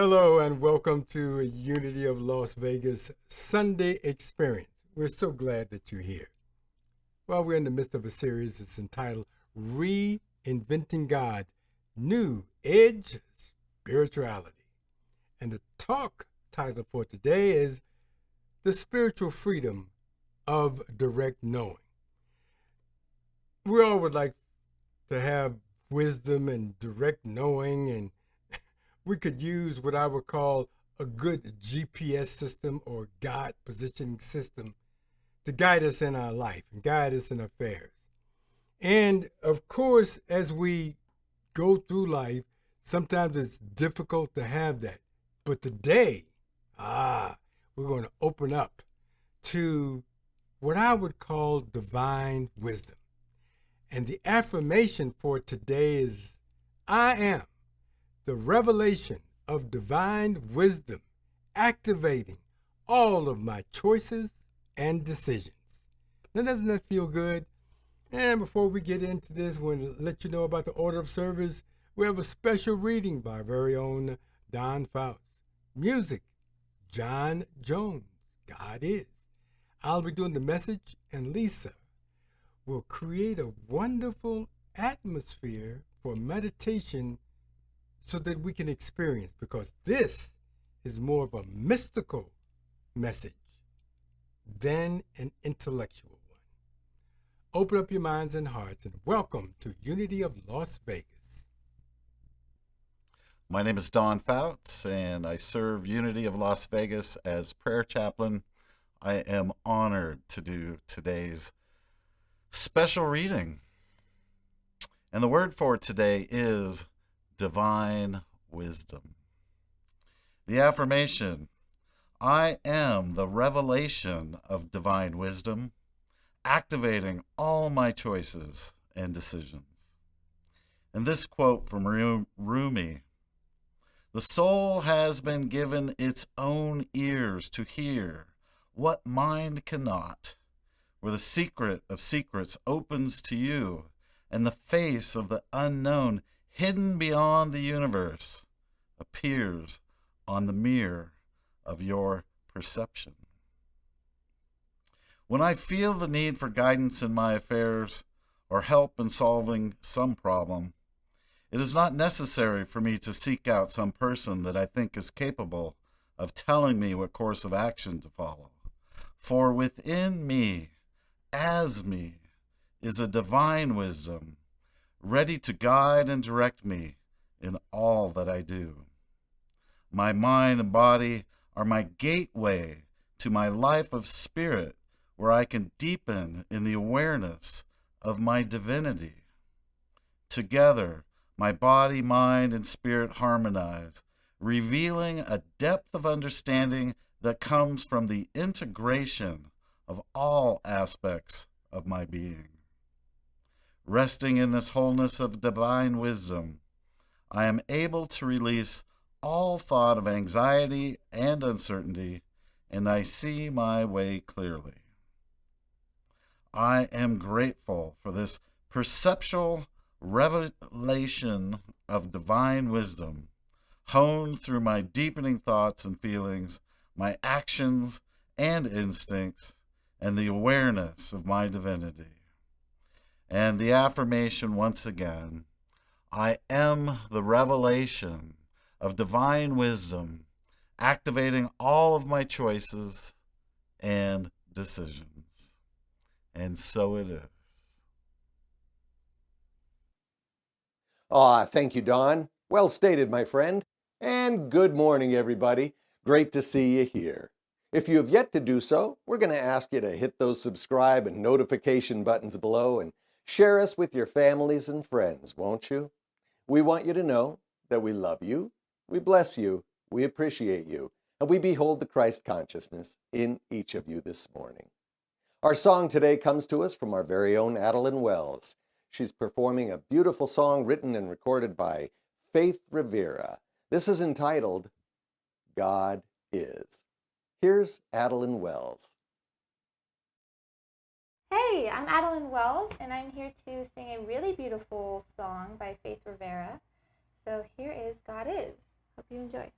Hello and welcome to Unity of Las Vegas Sunday Experience. We're so glad that you're here. Well, we're in the midst of a series that's entitled Reinventing God, New Age Spirituality. And the talk title for today is The Spiritual Freedom of Direct Knowing. We all would like to have wisdom and direct knowing, and we could use what I would call a good GPS system or God positioning system to guide us in our life and guide us in affairs. And of course, as we go through life, sometimes it's difficult to have that. But today, we're going to open up to what I would call divine wisdom. And the affirmation for today is, I am the revelation of divine wisdom, activating all of my choices and decisions. Now, doesn't that feel good? And before we get into this, I want to let you know about the order of service. We have a special reading by our very own Don Fouts. Music, John Jones, God is. I'll be doing the message, and Lisa will create a wonderful atmosphere for meditation so that we can experience, because this is more of a mystical message than an intellectual one. Open up your minds and hearts and welcome to Unity of Las Vegas. My name is Don Fouts, and I serve Unity of Las Vegas as prayer chaplain. I am honored to do today's special reading. And the word for today is divine wisdom. The affirmation, I am the revelation of divine wisdom, activating all my choices and decisions. And this quote from Rumi, the soul has been given its own ears to hear what mind cannot, where the secret of secrets opens to you, and the face of the unknown hidden beyond the universe appears on the mirror of your perception. When I feel the need for guidance in my affairs or help in solving some problem, it is not necessary for me to seek out some person that I think is capable of telling me what course of action to follow. For within me, as me, is a divine wisdom, ready to guide and direct me in all that I do. My mind and body are my gateway to my life of spirit, where I can deepen in the awareness of my divinity. Together, my body, mind, and spirit harmonize, revealing a depth of understanding that comes from the integration of all aspects of my being. Resting in this wholeness of divine wisdom, I am able to release all thought of anxiety and uncertainty, and I see my way clearly. I am grateful for this perceptual revelation of divine wisdom, honed through my deepening thoughts and feelings, my actions and instincts, and the awareness of my divinity. And the affirmation once again, I am the revelation of divine wisdom, activating all of my choices and decisions. And so it is. Thank you, Don. Well stated, my friend. And good morning, everybody. Great to see you here. If you have yet to do so, we're going to ask you to hit those subscribe and notification buttons below and share us with your families and friends, won't you? We want you to know that we love you, we bless you, we appreciate you, and we behold the Christ consciousness in each of you this morning. Our song today comes to us from our very own Adeline Wells. She's performing a beautiful song written and recorded by Faith Rivera. This is entitled, God Is. Here's Adeline Wells. Hey, I'm Adeline Wells, and I'm here to sing a really beautiful song by Faith Rivera. So here is God Is. Hope you enjoy.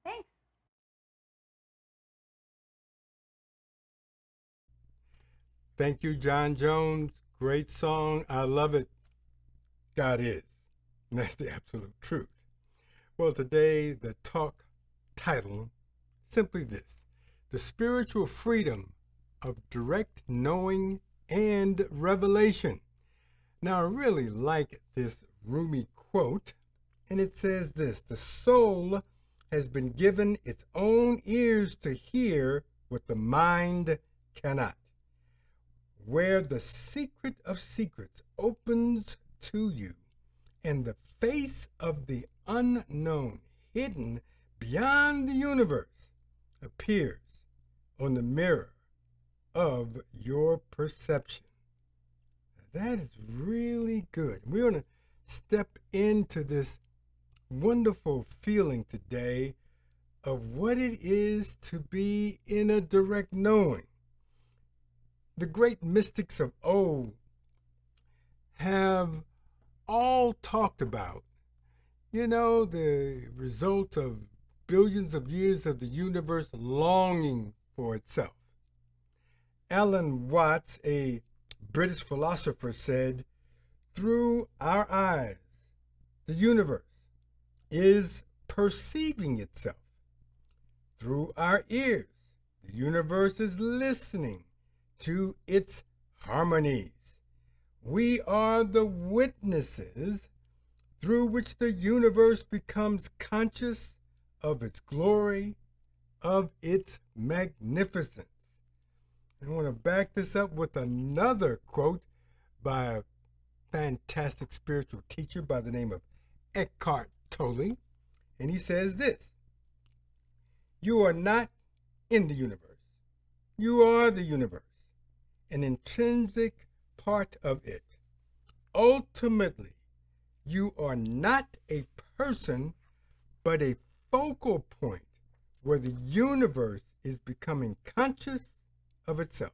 Thanks. Thank you, John Jones. Great song. I love it. God is. And that's the absolute truth. Well, today, the talk title, simply this: the spiritual freedom of direct knowing and revelation. Now, I really like this Rumi quote, and it says this: the soul has been given its own ears to hear what the mind cannot. Where the secret of secrets opens to you, and the face of the unknown, hidden beyond the universe, appears on the mirror of your perception. Now, that is really good. We're going to step into this wonderful feeling today of what it is to be in a direct knowing. The great mystics of old have all talked about, the result of billions of years of the universe longing for itself. Alan Watts, a British philosopher, said, "Through our eyes, the universe is perceiving itself. Through our ears, the universe is listening to its harmonies. We are the witnesses through which the universe becomes conscious of its glory, of its magnificence." I want to back this up with another quote by a fantastic spiritual teacher by the name of Eckhart Tolle. And he says this: "You are not in the universe. You are the universe, an intrinsic part of it. Ultimately, you are not a person, but a focal point where the universe is becoming conscious of itself."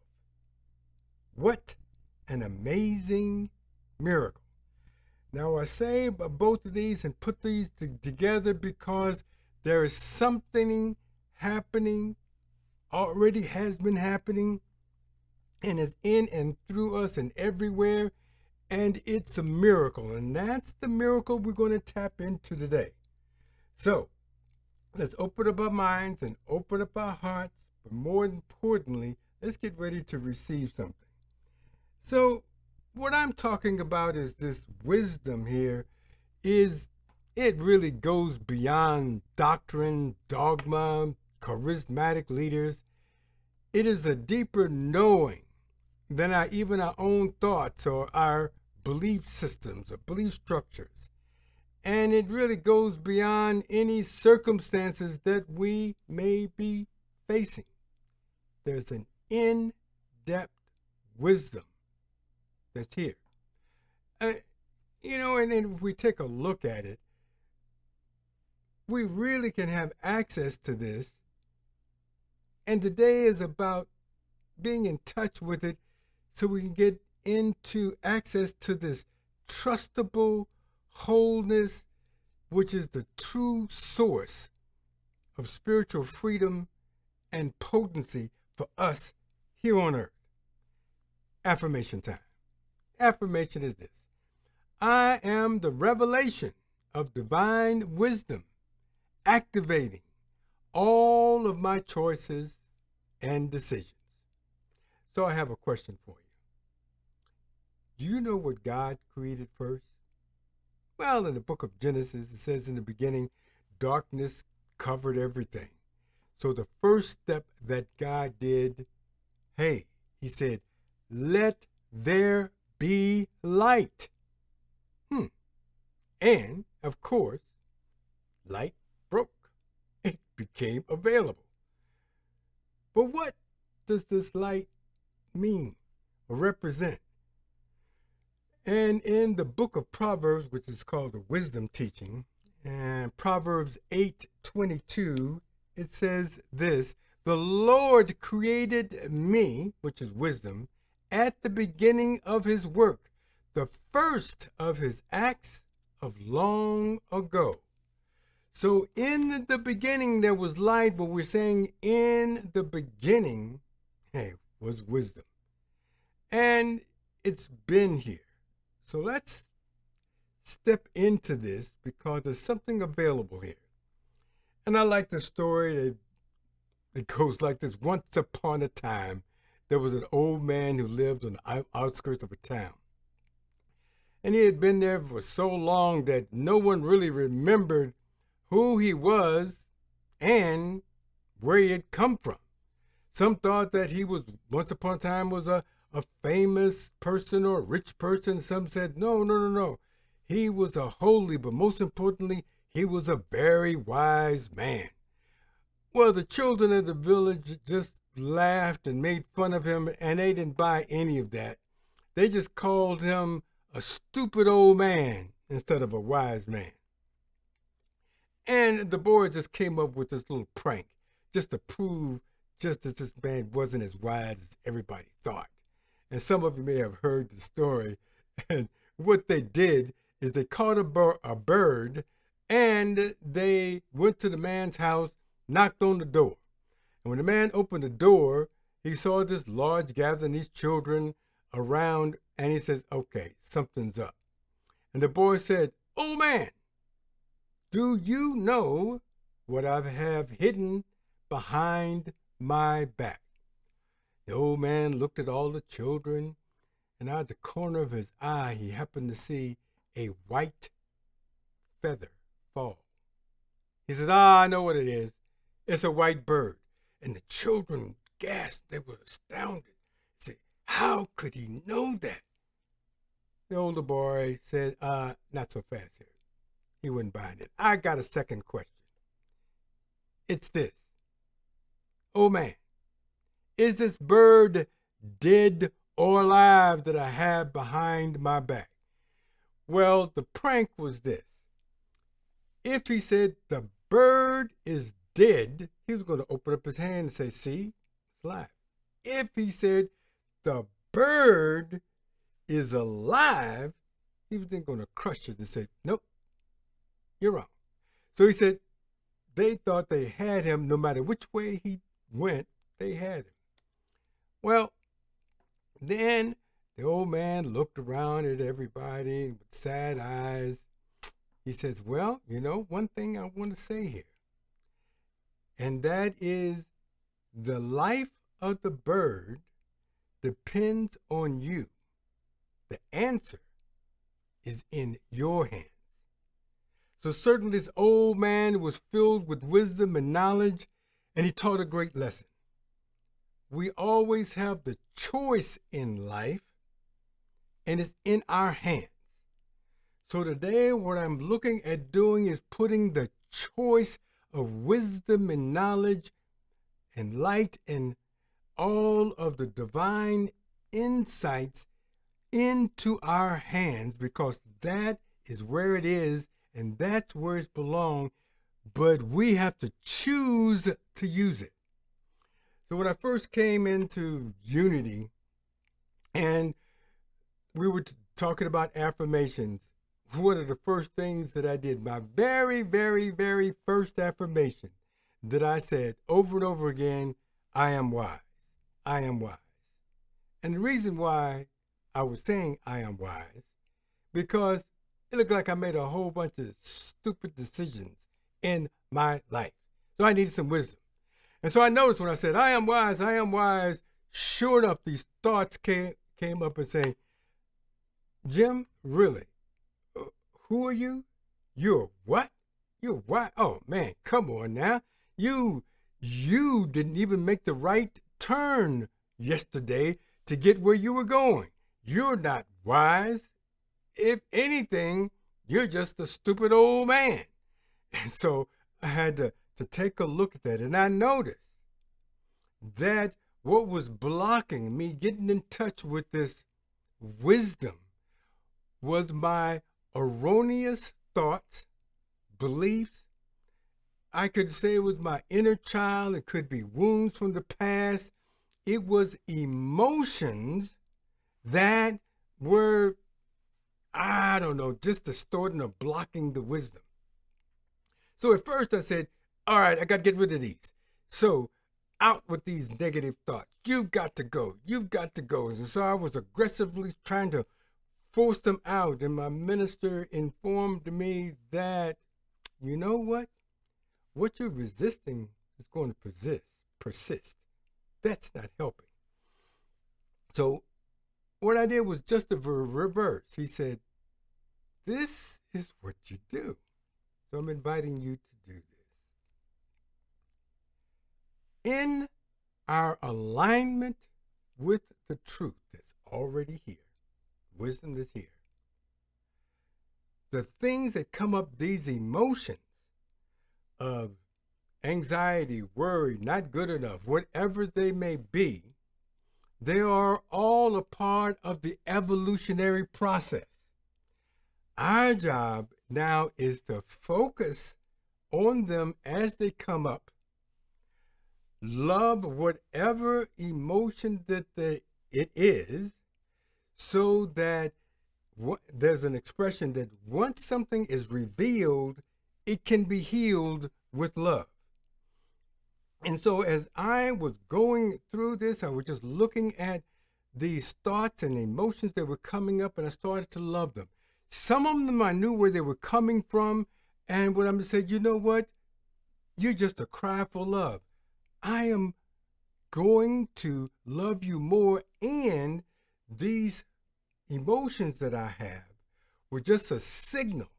What an amazing miracle. Now, I say both of these and put these together because there is something happening, already has been happening, and is in and through us and everywhere, and it's a miracle. And that's the miracle we're going to tap into today. So, let's open up our minds and open up our hearts, but more importantly, let's get ready to receive something. So, what I'm talking about is this wisdom here it really goes beyond doctrine, dogma, charismatic leaders. It is a deeper knowing than even our own thoughts or our belief systems or belief structures. And it really goes beyond any circumstances that we may be facing. There's an in-depth wisdom that's here. And if we take a look at it, we really can have access to this. And today is about being in touch with it so we can get into access to this trustable wholeness, which is the true source of spiritual freedom and potency for us here on earth. Affirmation time. Affirmation is this: I am the revelation of divine wisdom, activating all of my choices and decisions. So I have a question for you. Do you know what God created first? Well, in the book of Genesis, it says in the beginning, darkness covered everything. So the first step that God did, he said, let there be light. And, of course, light broke. It became available. But what does this light mean or represent? And in the book of Proverbs, which is called the wisdom teaching, and Proverbs 8:22, it says this: the Lord created me, which is wisdom, at the beginning of his work, the first of his acts of long ago. So in the beginning there was light, but we're saying in the beginning, was wisdom. And it's been here. So let's step into this because there's something available here. And I like the story that goes like this. Once upon a time, there was an old man who lived on the outskirts of a town. And he had been there for so long that no one really remembered who he was and where he had come from. Some thought that he was, once upon a time, was a famous person or a rich person. Some said, no. He was a holy, but most importantly, he was a very wise man. Well, the children of the village just laughed and made fun of him, and they didn't buy any of that. They just called him a stupid old man. instead of a wise man. And the boy just came up with this little prank just to prove just that this man wasn't as wise as everybody thought. And some of you may have heard the story. And what they did is they caught a bird and they went to the man's house, knocked on the door. And when the man opened the door, he saw this large gathering, these children around, and he says, okay, something's up. And the boy said, "Old man, do you know what I have hidden behind my back?" The old man looked at all the children, and out of the corner of his eye, he happened to see a white feather fall. He says, I know what it is. It's a white bird. And the children gasped. They were astounded. They said, how could he know that? The older boy said, not so fast here. He wouldn't bind it. I got a second question. It's this. Oh man, is this bird dead or alive that I have behind my back? Well, the prank was this. If he said the bird is dead, he was going to open up his hand and say, see, it's alive. If he said the bird is alive, he was then going to crush it and say, nope, you're wrong. So he said they thought they had him no matter which way he went, they had him. Well, then the old man looked around at everybody with sad eyes. He says, well, you know, one thing I want to say here, and that is the life of the bird depends on you. The answer is in your hands. So certainly this old man was filled with wisdom and knowledge, and he taught a great lesson. We always have the choice in life, and it's in our hands. So today what I'm looking at doing is putting the choice of wisdom and knowledge and light and all of the divine insights into our hands, because that is where it is and that's where it belongs, but we have to choose to use it. So when I first came into Unity and we were talking about affirmations, one of the first things that I did, my very, very, very first affirmation that I said over and over again, I am wise. I am wise. And the reason why I was saying I am wise, because it looked like I made a whole bunch of stupid decisions in my life. So I needed some wisdom. And so I noticed when I said, I am wise, sure enough, these thoughts came up and saying, Jim, really? Who are you? You're what? You're what? Oh, man, come on now. You didn't even make the right turn yesterday to get where you were going. You're not wise. If anything, you're just a stupid old man. And so I had to take a look at that, and I noticed that what was blocking me getting in touch with this wisdom was my erroneous thoughts, beliefs. I could say it was my inner child. It could be wounds from the past. It was emotions that were, I don't know, just distorting or blocking the wisdom. So at first I said, all right, I got to get rid of these. So out with these negative thoughts. You've got to go. You've got to go. And so I was aggressively trying to force them out. And my minister informed me that, you know what? What you're resisting is going to persist. That's not helping. So what I did was just the reverse. He said, this is what you do. So I'm inviting you to do this. In our alignment with the truth that's already here, wisdom that's here, the things that come up, these emotions of anxiety, worry, not good enough, whatever they may be, they are all a part of the evolutionary process. Our job now is to focus on them as they come up. Love whatever emotion that it is, so that there's an expression that once something is revealed, it can be healed with love. And so as I was going through this, I was just looking at these thoughts and emotions that were coming up, and I started to love them. Some of them I knew where they were coming from, and what I'm saying, you know what? You're just a cry for love. I am going to love you more, and these emotions that I have were just a signal.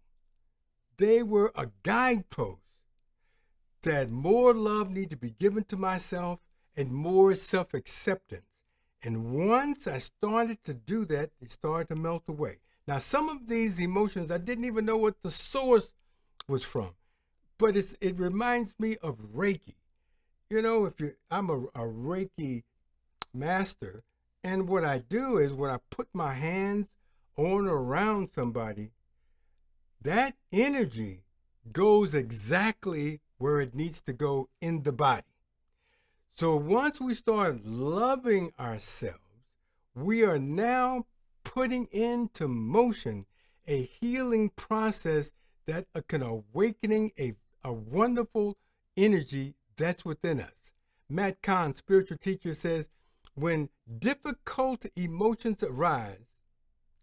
They were a guidepost that more love needed to be given to myself and more self-acceptance. And once I started to do that, they started to melt away. Now, some of these emotions, I didn't even know what the source was from, but it reminds me of Reiki. You know, I'm a Reiki master, and what I do is when I put my hands on or around somebody, that energy goes exactly where it needs to go in the body. So once we start loving ourselves, we are now putting into motion a healing process that can awakening a wonderful energy that's within us. Matt Kahn, spiritual teacher, says, when difficult emotions arise,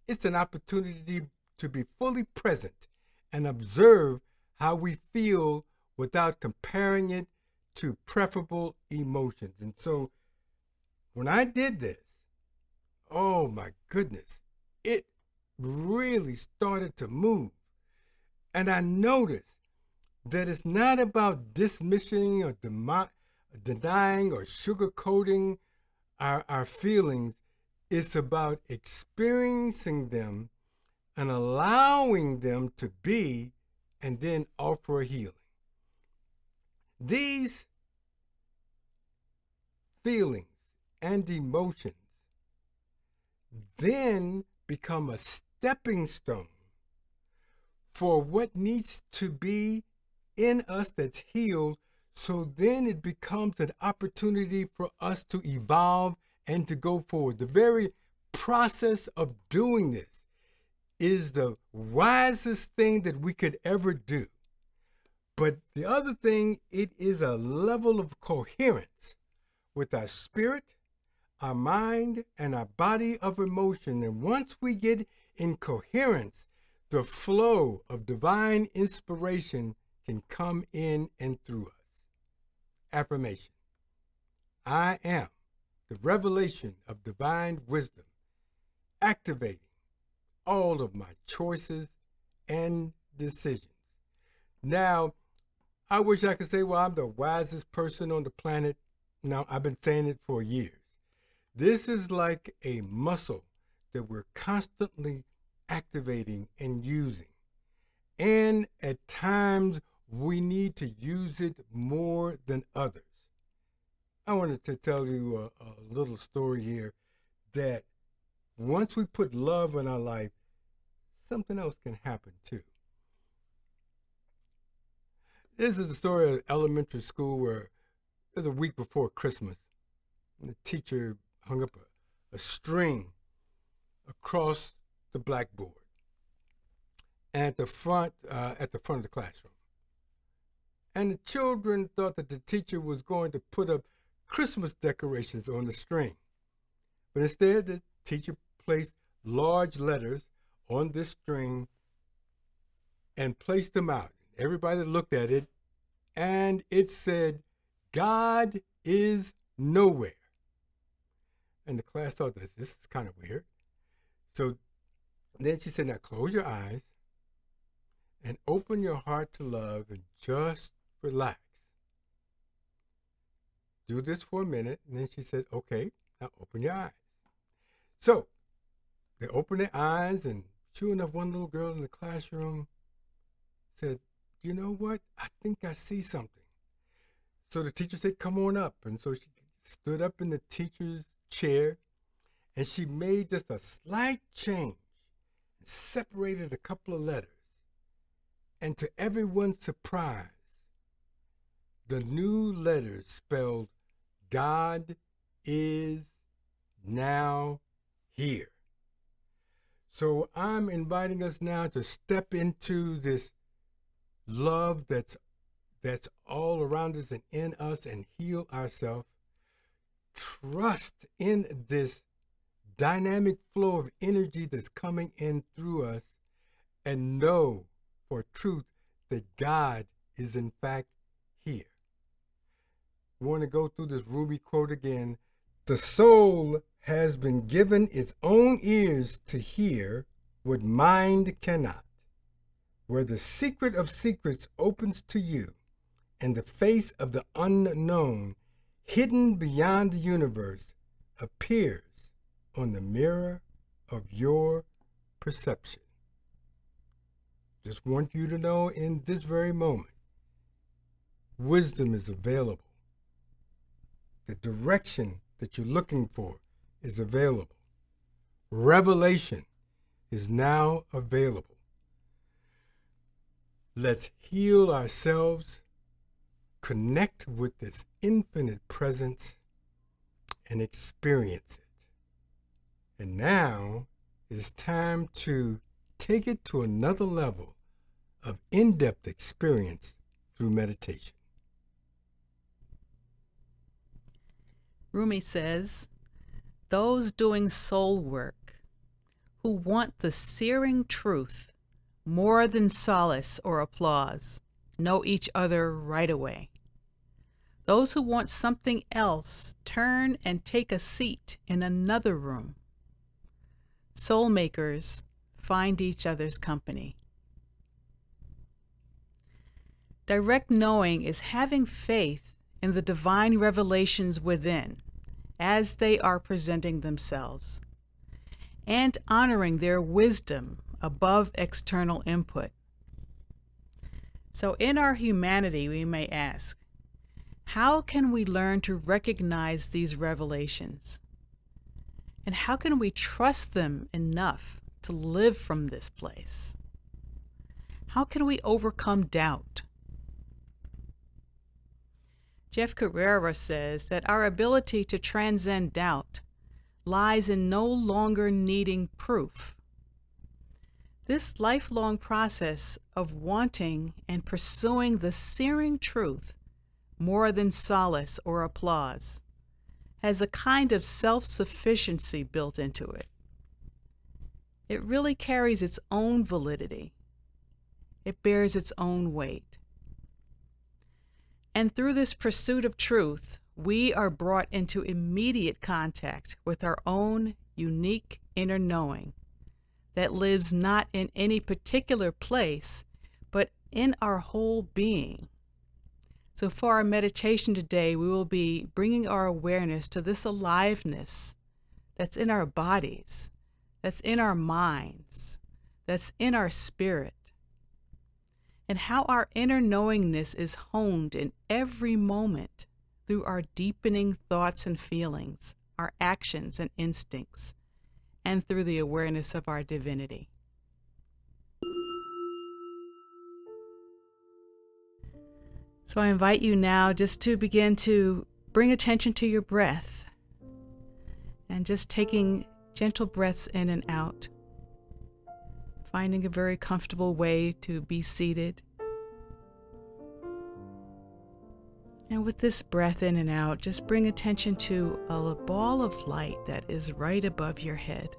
it's an opportunity to be fully present and observe how we feel without comparing it to preferable emotions. And so when I did this, oh my goodness, it really started to move. And I noticed that it's not about dismissing or denying or sugarcoating our feelings. It's about experiencing them and allowing them to be, and then offer a healing. These feelings and emotions then become a stepping stone for what needs to be in us that's healed. So then it becomes an opportunity for us to evolve and to go forward. The very process of doing this is the wisest thing that we could ever do. But the other thing, it is a level of coherence with our spirit, our mind, and our body of emotion. And once we get in coherence, the flow of divine inspiration can come in and through us. Affirmation. I am the revelation of divine wisdom, activating all of my choices and decisions. Now, I wish I could say, well, I'm the wisest person on the planet. Now, I've been saying it for years. This is like a muscle that we're constantly activating and using. And at times, we need to use it more than others. I wanted to tell you a little story here that once we put love in our life, something else can happen too. This is the story of elementary school where it was a week before Christmas. And the teacher hung up a string across the blackboard and at the front of the classroom. And the children thought that the teacher was going to put up Christmas decorations on the string. But instead, the teacher placed large letters on this string and placed them out. Everybody looked at it, and it said, God is nowhere. And the class thought this is kind of weird. So then she said, now close your eyes and open your heart to love and just relax. Do this for a minute. And then she said, okay, now open your eyes. So they opened their eyes, and sure enough, one little girl in the classroom said, you know what? I think I see something. So the teacher said, come on up. And so she stood up in the teacher's chair, and she made just a slight change. separated a couple of letters. And to everyone's surprise, the new letters spelled God is now here. So I'm inviting us now to step into this love that's all around us and in us and heal ourselves. Trust in this dynamic flow of energy that's coming in through us and know for truth that God is in fact here. I want to go through this Rumi quote again. The soul has been given its own ears to hear what mind cannot. Where the secret of secrets opens to you, and the face of the unknown, hidden beyond the universe, appears on the mirror of your perception. Just want you to know in this very moment, wisdom is available. The direction that you're looking for is available. Revelation is now available. Let's heal ourselves, connect with this infinite presence, and experience it. And now it's time to take it to another level of in-depth experience through meditation. Rumi says, those doing soul work who want the searing truth more than solace or applause know each other right away. Those who want something else turn and take a seat in another room. Soul makers find each other's company. Direct knowing is having faith in the divine revelations within as they are presenting themselves, and honoring their wisdom above external input. So in our humanity, we may ask, how can we learn to recognize these revelations? And how can we trust them enough to live from this place? How can we overcome doubt? Jeff Carrera says that our ability to transcend doubt lies in no longer needing proof. This lifelong process of wanting and pursuing the searing truth more than solace or applause has a kind of self-sufficiency built into it. It really carries its own validity. It bears its own weight. And through this pursuit of truth, we are brought into immediate contact with our own unique inner knowing that lives not in any particular place, but in our whole being. So for our meditation today, we will be bringing our awareness to this aliveness that's in our bodies, that's in our minds, that's in our spirit, and how our inner knowingness is honed in every moment through our deepening thoughts and feelings, our actions and instincts, and through the awareness of our divinity. So I invite you now just to begin to bring attention to your breath and just taking gentle breaths in and out, finding a very comfortable way to be seated. And with this breath in and out, just bring attention to a ball of light that is right above your head.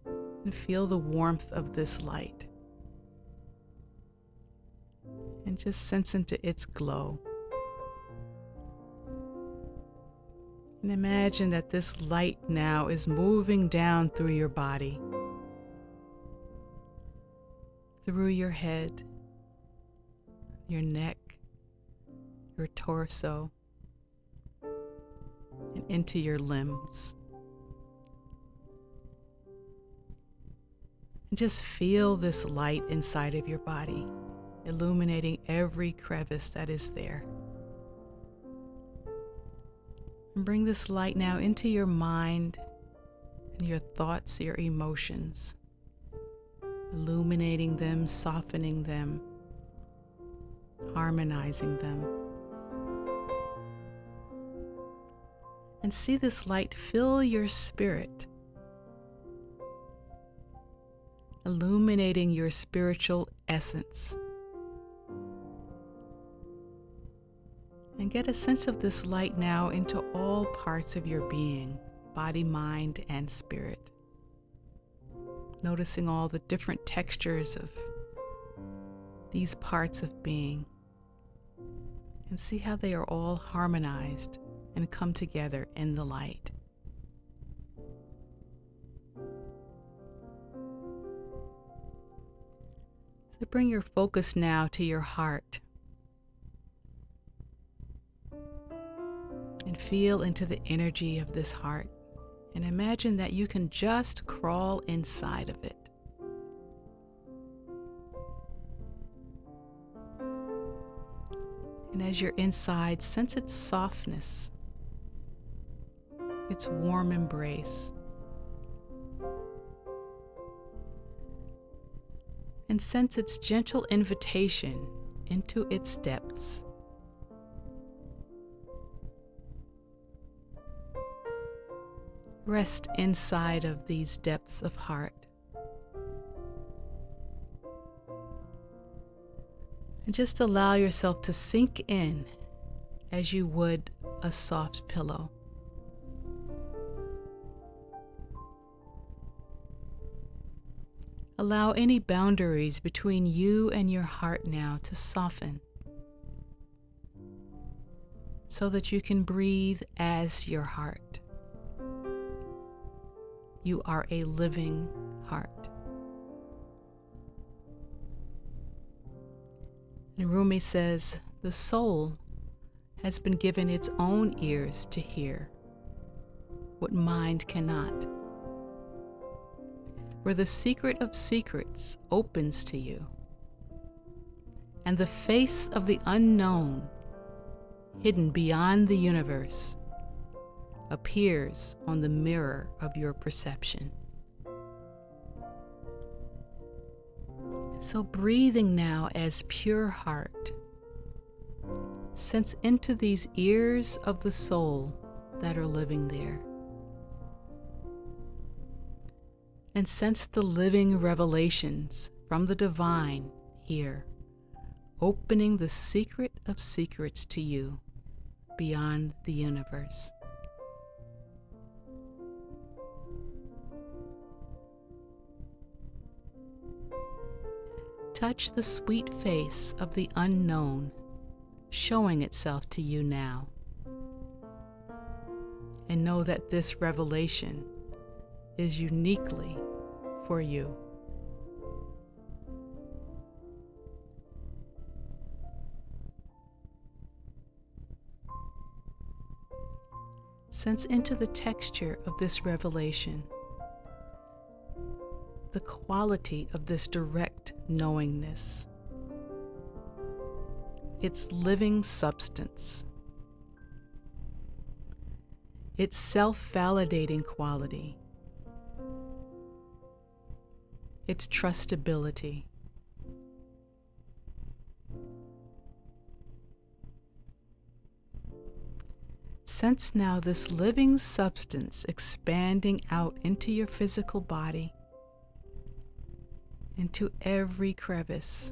And feel the warmth of this light. And just sense into its glow. And imagine that this light now is moving down through your body, through your head, your neck, your torso, and into your limbs. And just feel this light inside of your body, illuminating every crevice that is there. And bring this light now into your mind and your thoughts, your emotions, illuminating them, softening them, harmonizing them. And see this light fill your spirit, illuminating your spiritual essence. And get a sense of this light now into all parts of your being, body, mind, and spirit. Noticing all the different textures of these parts of being. And see how they are all harmonized and come together in the light. So bring your focus now to your heart. And feel into the energy of this heart. And imagine that you can just crawl inside of it. And as you're inside, sense its softness, its warm embrace. And sense its gentle invitation into its depths. Rest inside of these depths of heart. And just allow yourself to sink in as you would a soft pillow. Allow any boundaries between you and your heart now to soften, so that you can breathe as your heart. You are a living heart. And Rumi says, the soul has been given its own ears to hear what mind cannot. Where the secret of secrets opens to you, and the face of the unknown, hidden beyond the universe, appears on the mirror of your perception. So breathing now as pure heart, sense into these ears of the soul that are living there. And sense the living revelations from the divine here, opening the secret of secrets to you beyond the universe. Touch the sweet face of the unknown showing itself to you now. And know that this revelation is uniquely for you. Sense into the texture of this revelation, the quality of this direct knowingness, its living substance, its self-validating quality, its trustability. Sense now this living substance expanding out into your physical body, into every crevice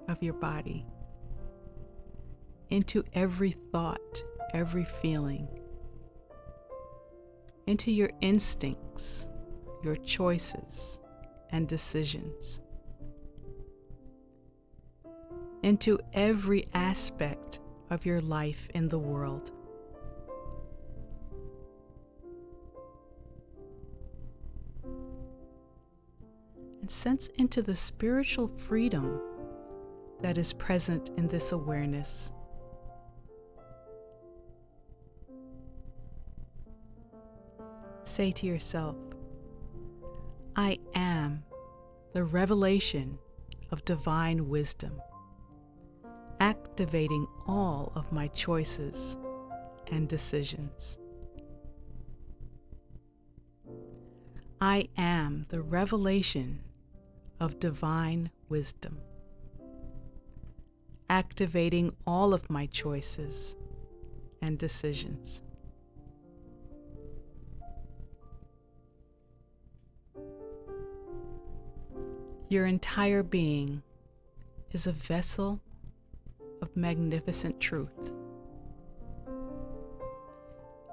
of your body, into every thought, every feeling, into your instincts, your choices and decisions, into every aspect of your life in the world. And sense into the spiritual freedom that is present in this awareness. Say to yourself, I am the revelation of divine wisdom, activating all of my choices and decisions. I am the revelation of divine wisdom, activating all of my choices and decisions. Your entire being is a vessel of magnificent truth.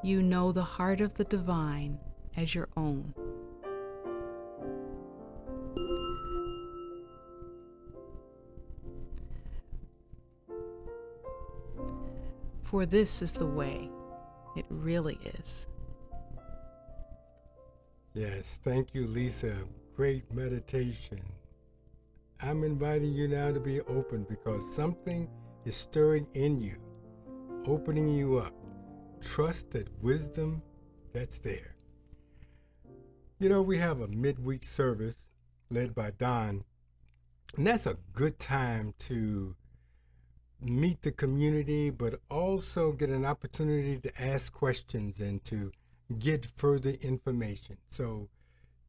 You know the heart of the divine as your own. For this is the way it really is. Yes, thank you, Lisa. Great meditation. I'm inviting you now to be open because something is stirring in you, opening you up. Trust that wisdom that's there. You know, we have a midweek service led by Don, and that's a good time to meet the community, but also get an opportunity to ask questions and to get further information. So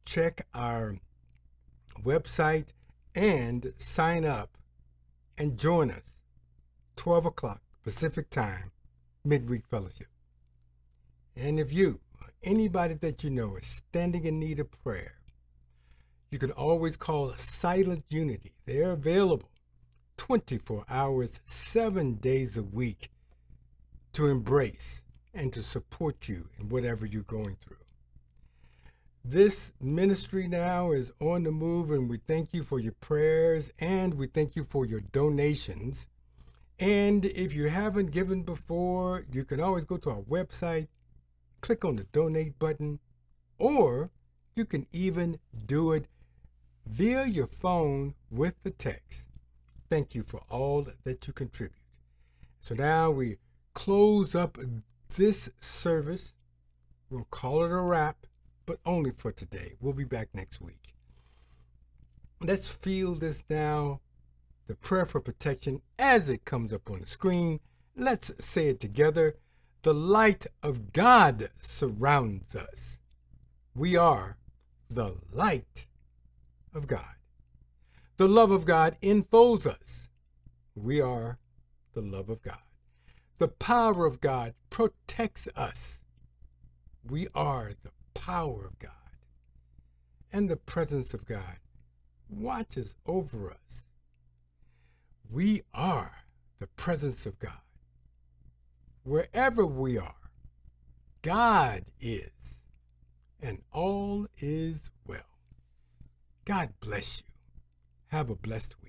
check our website and sign up and join us 12 o'clock Pacific time, midweek fellowship. And if you or anybody that you know is standing in need of prayer, you can always call Silent Unity. They're available 24 hours, 7 days a week to embrace and to support you in whatever you're going through. This ministry now is on the move, and we thank you for your prayers and we thank you for your donations. And if you haven't given before, you can always go to our website, click on the donate button, or you can even do it via your phone with the text. Thank you for all that you contribute. So now we close up this service. We'll call it a wrap, but only for today. We'll be back next week. Let's feel this now, the prayer for protection as it comes up on the screen. Let's say it together. The light of God surrounds us. We are the light of God. The love of God enfolds us. We are the love of God. The power of God protects us. We are the power of God. And the presence of God watches over us. We are the presence of God. Wherever we are, God is, and all is well. God bless you. Have a blessed week.